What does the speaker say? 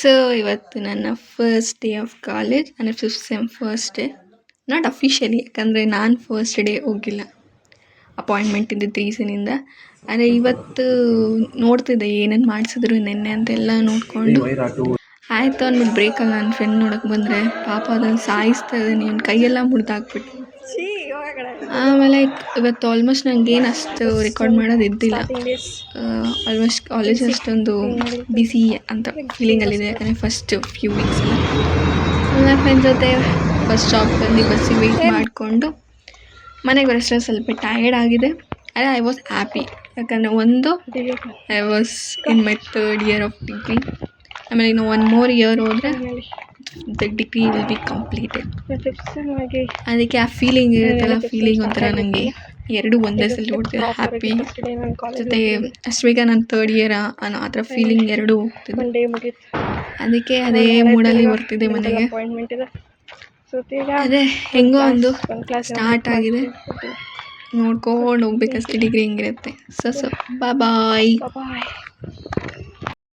So ಇವತ್ತು ನನ್ನ first day of college ಅಂದರೆ 5th sem first day. Not officially, ಯಾಕಂದರೆ ನಾನು ಫಸ್ಟ್ ಡೇ ಹೋಗಿಲ್ಲ, ಅಪಾಯಿಂಟ್ಮೆಂಟ್ ಇದ್ದಿದ್ದು ರೀಸನಿಂದ. ಆದರೆ ಇವತ್ತು ನೋಡ್ತಿದ್ದೆ ಏನೇನು ಮಾಡಿಸಿದ್ರು ನೆನ್ನೆ ಅಂತೆಲ್ಲ ನೋಡಿಕೊಂಡು ಆಯಿತು ಅಂದ್ಬಿಟ್ಟು ಬ್ರೇಕಲ್ಲಿ ನನ್ನ ಫ್ರೆಂಡ್ ನೋಡೋಕೆ ಬಂದರೆ ಪಾಪ ಅದನ್ನು ಸಾಯಿಸ್ತಾ ಇದೆ, ನೀನು ಕೈಯೆಲ್ಲ ಮುರಿದಾಕ್ಬಿಟ್ಟು. ಆಮೇಲೆ ಇವತ್ತು ಆಲ್ಮೋಸ್ಟ್ ನನಗೇನು ಅಷ್ಟು ರೆಕಾರ್ಡ್ ಮಾಡೋದು ಇದ್ದಿಲ್ಲ. ಆಲ್ಮೋಸ್ಟ್ ಕಾಲೇಜ್ ಅಷ್ಟೊಂದು ಬಿಸಿ ಅಂತ ಫೀಲಿಂಗಲ್ಲಿದೆ, ಯಾಕಂದರೆ ಫಸ್ಟ್ ಫ್ಯೂ ವೀಕ್ಸ್ ಎಲ್ಲ ನನ್ನ ಫ್ರೆಂಡ್ ಜೊತೆ ಬಸ್ ಸ್ಟಾಪಲ್ಲಿ ಬಸ್ಸಿಗೆ ವೆಯ್ಟ್ ಮಾಡಿಕೊಂಡು ಮನೆಗೆ ಬರೋಷ್ಟರಲ್ಲಿ ಸ್ವಲ್ಪ ಟಯರ್ಡ್ ಆಗಿದೆ. ಆದರೆ ಐ ವಾಸ್ ಹ್ಯಾಪಿ, ಯಾಕಂದರೆ ಒಂದು I was in my 3rd year of degree. ಆಮೇಲೆ ಇನ್ನು 1 more ಇಯರ್ ಹೋದರೆ the degree will be completed. ಅದಕ್ಕೆ ಆ ಫೀಲಿಂಗ್ ಇರುತ್ತಲ್ಲ, ಫೀಲಿಂಗ್ ಒಂಥರ ನನಗೆ ಎರಡು ಒಂದೇ ಸಲ ನೋಡ್ತಿದ್ದೆ, ಹ್ಯಾಪಿ ಜೊತೆ ಅಷ್ಟು ಬೇಗ ನಾನು 3rd ಇಯರ್ ಅನ್ನೋ ಆ ಥರ ಫೀಲಿಂಗ್ ಎರಡೂ ಹೋಗ್ತಿದ್ದೆ. ಅದಕ್ಕೆ ಅದೇ ಮೂಡಲ್ಲಿ ಬರ್ತಿದ್ದೆ ಮನೆಗೆ. ಅದೇ ಹೆಂಗೋ ಒಂದು ಸ್ಟಾರ್ಟ್ ಆಗಿದೆ, ನೋಡ್ಕೊಂಡು ಹೋಗ್ಬೇಕಷ್ಟೇ ಡಿಗ್ರಿ ಹೆಂಗಿರುತ್ತೆ. So bye.